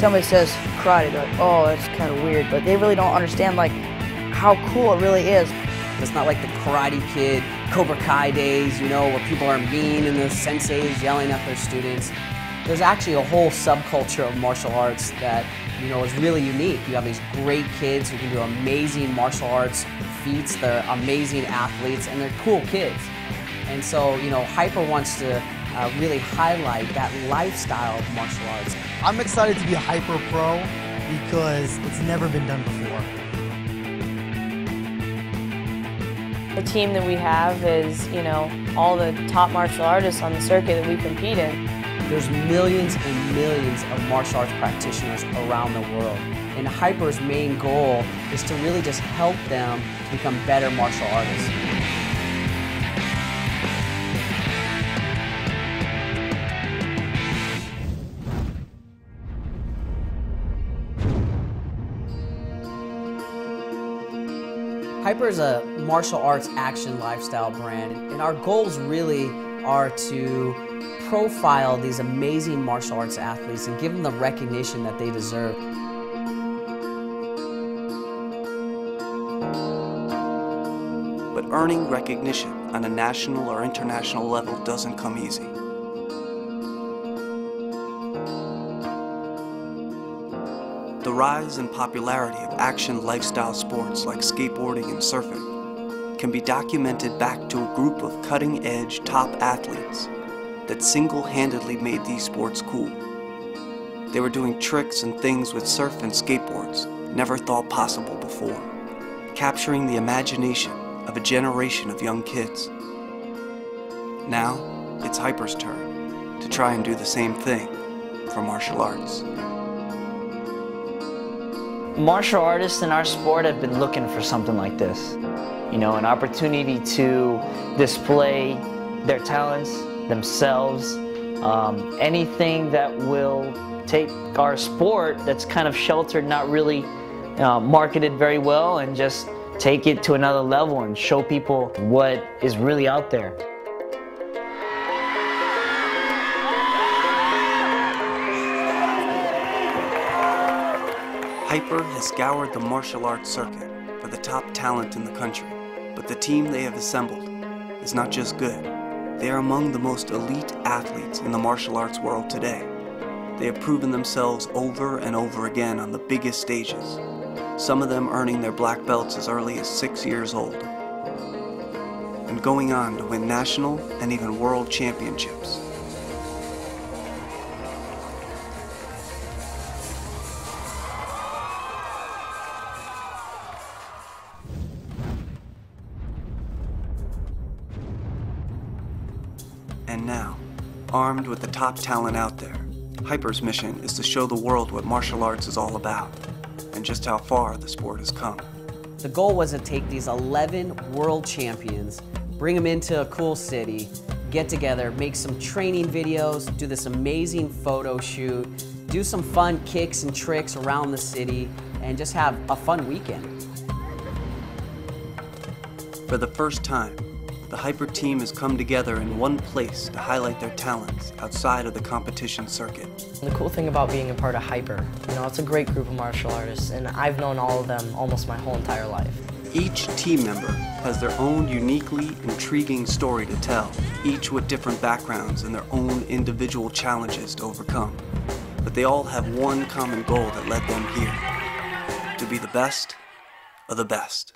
somebody says karate, they're like, oh, that's kind of weird, but they really don't understand like how cool it really is. It's not like the Karate Kid, Cobra Kai days, you know, where people are mean and the senseis yelling at their students. There's actually a whole subculture of martial arts that, you know, is really unique. You have these great kids who can do amazing martial arts feats. They're amazing athletes and they're cool kids. And so, you know, Hyper wants to really highlight that lifestyle of martial arts. I'm excited to be a Hyper Pro because it's never been done before. The team that we have is, you know, all the top martial artists on the circuit that we compete in. There's millions and millions of martial arts practitioners around the world. And Hyper's main goal is to really just help them to become better martial artists. Hyper is a martial arts action lifestyle brand, and our goals really are to profile these amazing martial arts athletes and give them the recognition that they deserve. But earning recognition on a national or international level doesn't come easy. The rise and popularity of action lifestyle sports like skateboarding and surfing can be documented back to a group of cutting-edge top athletes that single-handedly made these sports cool. They were doing tricks and things with surf and skateboards never thought possible before, capturing the imagination of a generation of young kids. Now, it's Hyper's turn to try and do the same thing for martial arts. Martial artists in our sport have been looking for something like this. You know, an opportunity to display their talents, themselves, anything that will take our sport that's kind of sheltered, not really marketed very well, and just take it to another level and show people what is really out there. Hyper has scoured the martial arts circuit for the top talent in the country, but the team they have assembled is not just good. They are among the most elite athletes in the martial arts world today. They have proven themselves over and over again on the biggest stages, some of them earning their black belts as early as 6 years old, and going on to win national and even world championships. And now, armed with the top talent out there, Hyper's mission is to show the world what martial arts is all about, and just how far the sport has come. The goal was to take these 11 world champions, bring them into a cool city, get together, make some training videos, do this amazing photo shoot, do some fun kicks and tricks around the city, and just have a fun weekend. For the first time, the Hyper team has come together in one place to highlight their talents outside of the competition circuit. The cool thing about being a part of Hyper, you know, it's a great group of martial artists, and I've known all of them almost my whole entire life. Each team member has their own uniquely intriguing story to tell, each with different backgrounds and their own individual challenges to overcome. But they all have one common goal that led them here: to be the best of the best.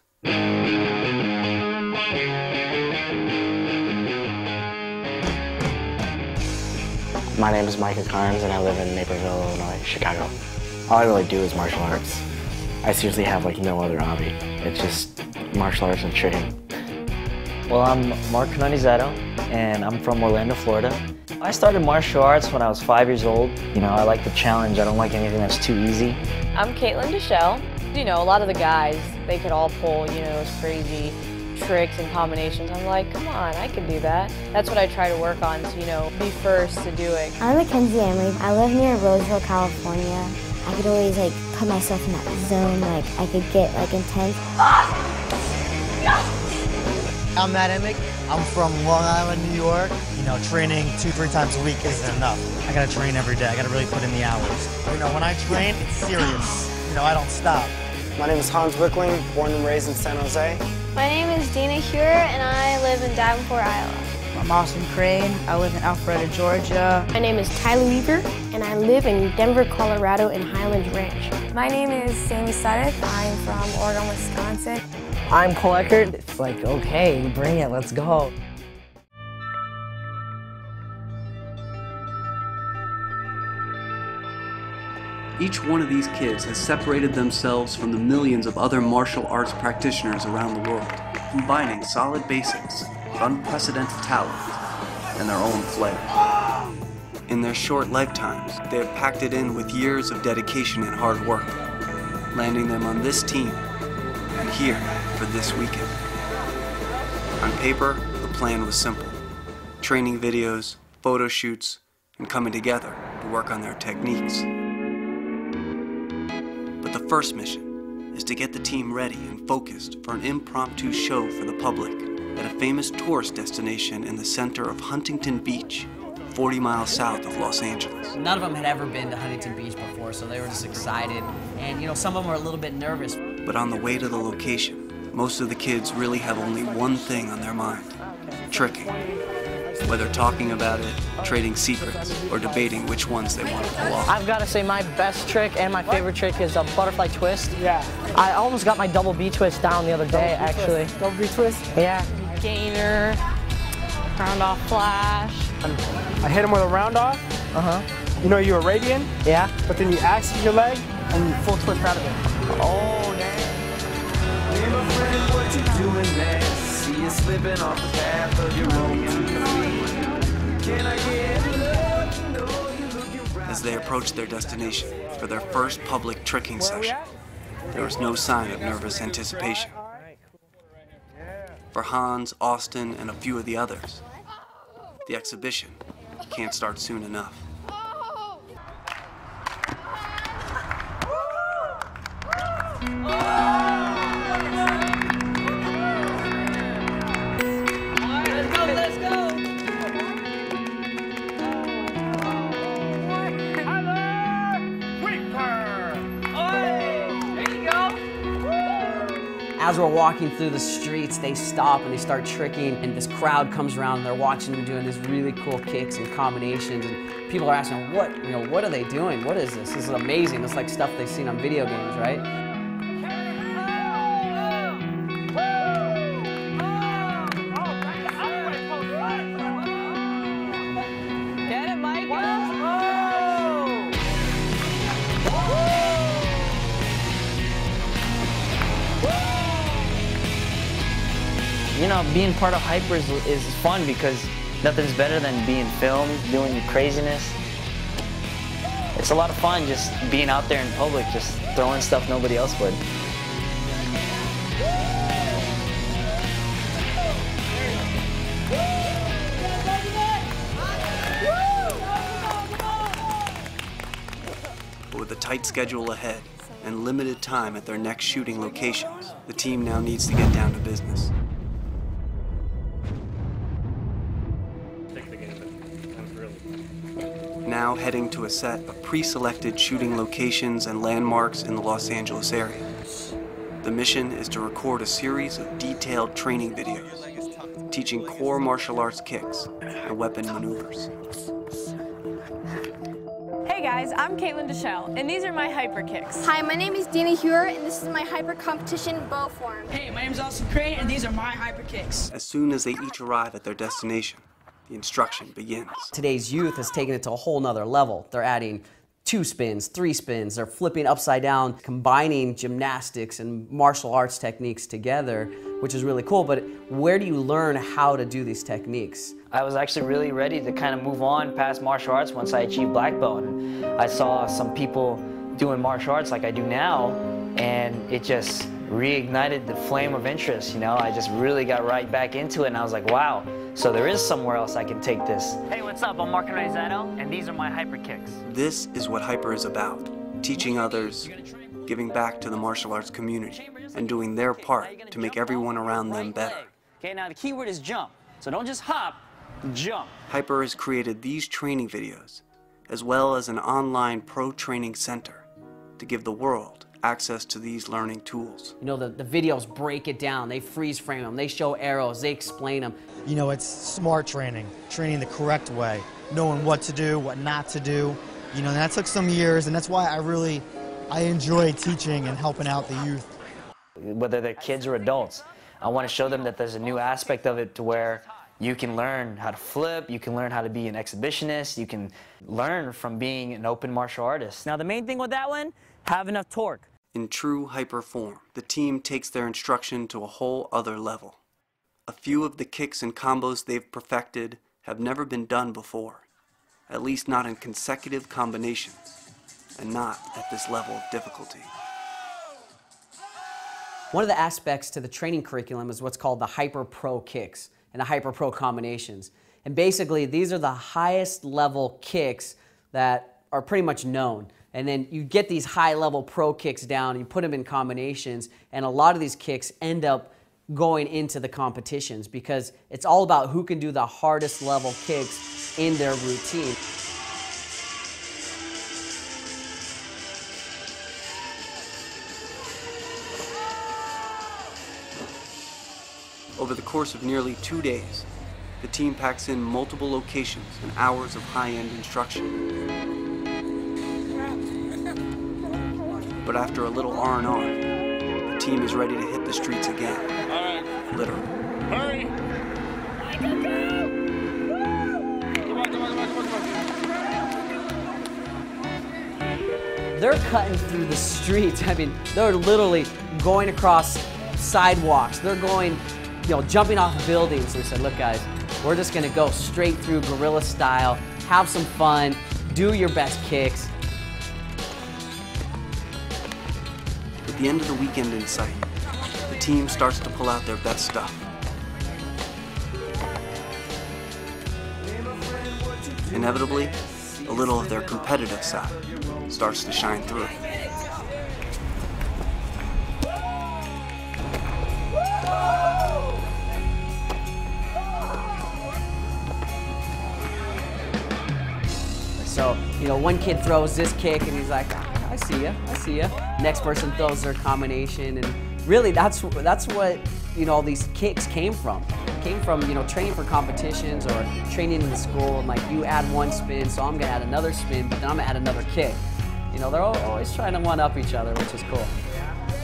My name is Micah Carnes and I live in Naperville, Illinois, Chicago. All I really do is martial arts. I seriously have like no other hobby. It's just martial arts and training. Well, I'm Mark Canonizato, and I'm from Orlando, Florida. I started martial arts when I was 5 years old. You know, I like the challenge. I don't like anything that's too easy. I'm Caitlin Deschelle. You know, a lot of the guys, they could all pull, you know, those crazy tricks and combinations. I'm like, come on, I can do that. That's what I try to work on, to, you know, be first to do it. I'm Mackenzie Emery. I live near Roseville, California. I could always like put myself in that zone, like I could get like intense. I'm Matt Emick. I'm from Long Island, New York. You know, training 2-3 times a week isn't enough. I gotta train every day. I gotta really put in the hours. You know, when I train, it's serious. You know, I don't stop. My name is Hans Wickling, born and raised in San Jose. My name is Dina Hewer, and I live in Davenport, Iowa. I'm Austin Crane. I live in Alpharetta, Georgia. My name is Tyler Weaver, and I live in Denver, Colorado, in Highlands Ranch. My name is Sammy Sudeth. I'm from Oregon, Wisconsin. I'm Cole Eckert. It's like, okay, bring it, let's go. Each one of these kids has separated themselves from the millions of other martial arts practitioners around the world, combining solid basics with unprecedented talent and their own flair. In their short lifetimes, they have packed it in with years of dedication and hard work, landing them on this team and here for this weekend. On paper, the plan was simple: training videos, photo shoots, and coming together to work on their techniques. But the first mission is to get the team ready and focused for an impromptu show for the public at a famous tourist destination in the center of Huntington Beach, 40 miles south of Los Angeles. None of them had ever been to Huntington Beach before, so they were just excited. And you know, some of them were a little bit nervous. But on the way to the location, most of the kids really have only one thing on their mind: tricking. Whether talking about it, trading secrets, or debating which ones they want to pull off. I've got to say my best trick and my favorite trick is a butterfly twist. Yeah. I almost got my double B twist down the other day, actually. Double B twist? Yeah. Gainer, round off flash. I hit him with a round off. You know, you're Arabian. Yeah. But then you axis your leg and you full twist out of it. Oh, damn. Hey, my friend, what you doing there? See you slipping off the path of your own. Can I get love? No, you're looking right. As they approached their destination for their first public tricking session, there was no sign of nervous anticipation. For Hans, Austin, and a few of the others, the exhibition can't start soon enough. Let's go! As we're walking through the streets, they stop and they start tricking, and this crowd comes around and they're watching them doing these really cool kicks and combinations, and people are asking, what are they doing? What is this? This is amazing. It's like stuff they've seen on video games, right? You know, being part of Hyper is fun because nothing's better than being filmed, doing craziness. It's a lot of fun just being out there in public, just throwing stuff nobody else would. But with a tight schedule ahead and limited time at their next shooting locations, the team now needs to get down to business. Now heading to a set of pre-selected shooting locations and landmarks in the Los Angeles area. The mission is to record a series of detailed training videos, teaching core martial arts kicks and weapon maneuvers. Hey guys, I'm Caitlin Deschelle, and these are my hyper kicks. Hi, my name is Dina Hewer, and this is my hyper competition bow form. Hey, my name is Austin Crane, and these are my hyper kicks. As soon as they each arrive at their destination, the instruction begins. Today's youth has taken it to a whole nother level. They're adding 2 spins, 3 spins, they're flipping upside down, combining gymnastics and martial arts techniques together, which is really cool. But where do you learn how to do these techniques? I was actually really ready to kind of move on past martial arts once I achieved black belt. And I saw some people doing martial arts like I do now, and it just reignited the flame of interest, you know? I just really got right back into it, and I was like, wow, so there is somewhere else I can take this. Hey, what's up? I'm Mark Raizano, and these are my hyper kicks. This is what Hyper is about: teaching others, giving back to the martial arts community, and doing their part to make everyone around them better. Okay, now the key word is jump. So don't just hop, jump. Hyper has created these training videos, as well as an online pro training center, to give the world access to these learning tools. You know, the videos break it down, they freeze frame them, they show arrows, they explain them. You know, it's smart training, training the correct way, knowing what to do, what not to do. You know, and that took some years, and that's why I enjoy teaching and helping out the youth. Whether they're kids or adults, I want to show them that there's a new aspect of it to where you can learn how to flip, you can learn how to be an exhibitionist, you can learn from being an open martial artist. Now the main thing with that one, have enough torque. In true Hyper form, the team takes their instruction to a whole other level. A few of the kicks and combos they've perfected have never been done before, at least not in consecutive combinations, and not at this level of difficulty. One of the aspects to the training curriculum is what's called the Hyper Pro kicks and the Hyper Pro combinations. And basically, these are the highest level kicks that are pretty much known. And then you get these high-level pro kicks down, you put them in combinations, and a lot of these kicks end up going into the competitions because it's all about who can do the hardest level kicks in their routine. Over the course of nearly 2 days, the team packs in multiple locations and hours of high-end instruction. But after a little R&R, the team is ready to hit the streets again. Literally. Hurry! They're cutting through the streets. I mean, they're literally going across sidewalks. They're going, you know, jumping off buildings. We said, look guys, we're just gonna go straight through guerrilla style, have some fun, do your best kicks. With the end of the weekend in sight, the team starts to pull out their best stuff. Inevitably, a little of their competitive side starts to shine through. So, you know, one kid throws this kick and he's like, I see ya, I see ya. Next person throws their combination, and really that's what, you know, all these kicks came from. Came from, you know, training for competitions or training in the school, and like you add one spin, so I'm gonna add another spin, but then I'm gonna add another kick. You know, they're always trying to one-up each other, which is cool.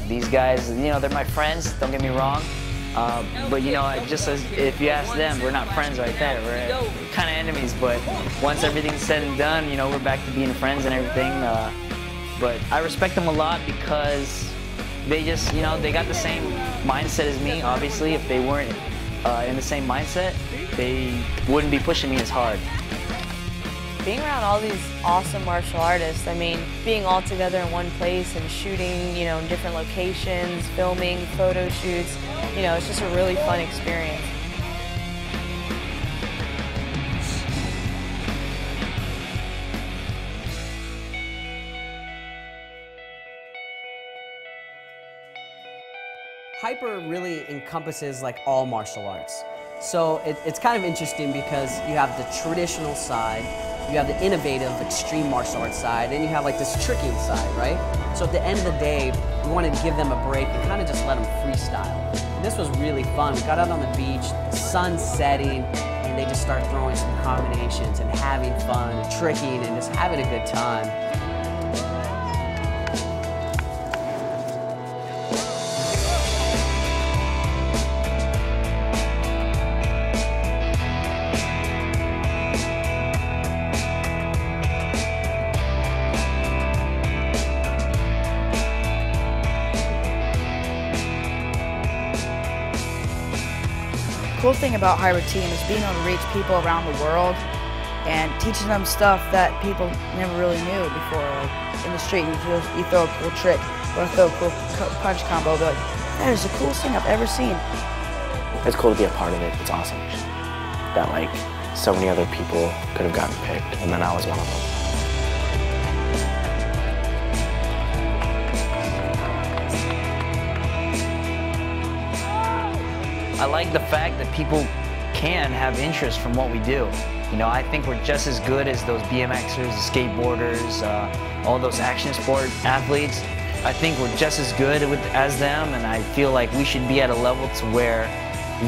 These guys, you know, they're my friends, don't get me wrong. But you know, if you ask them, we're not friends right there. We're kind of enemies, but once everything's said and done, you know, we're back to being friends and everything. But I respect them a lot because they just, you know, they got the same mindset as me. Obviously, if they weren't in the same mindset, they wouldn't be pushing me as hard. Being around all these awesome martial artists, I mean, being all together in one place and shooting, you know, in different locations, filming, photo shoots, you know, it's just a really fun experience. Hyper really encompasses like all martial arts. So it's kind of interesting because you have the traditional side, you have the innovative extreme martial arts side, and you have like this tricking side, right? So at the end of the day, we wanted to give them a break and kind of just let them freestyle. And this was really fun. We got out on the beach, the sun's setting, and they just start throwing some combinations and having fun, and tricking, and just having a good time. The cool thing about Hyper Team is being able to reach people around the world and teaching them stuff that people never really knew before. Like in the street, you throw a cool trick or throw a cool punch combo, they're like, that is the coolest thing I've ever seen. It's cool to be a part of it. It's awesome that like so many other people could have gotten picked, and then I was one of them. I like the fact that people can have interest from what we do. You know, I think we're just as good as those BMXers, the skateboarders, all those action sport athletes. I think we're just as good as them, and I feel like we should be at a level to where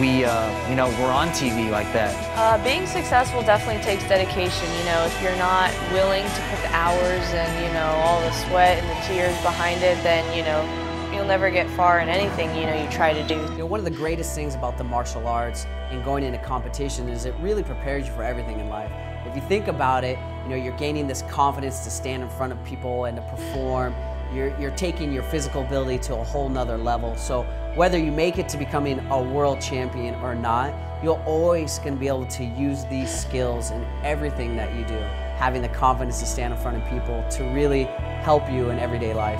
we, you know, we're on TV like that. Being successful definitely takes dedication. You know, if you're not willing to put the hours and, you know, all the sweat and the tears behind it, then, you know, you'll never get far in anything, you know, you try to do. You know, one of the greatest things about the martial arts and going into competition is it really prepares you for everything in life. If you think about it, you know, you're gaining this confidence to stand in front of people and to perform. You're taking your physical ability to a whole nother level. So whether you make it to becoming a world champion or not, you're always going to be able to use these skills in everything that you do. Having the confidence to stand in front of people to really help you in everyday life.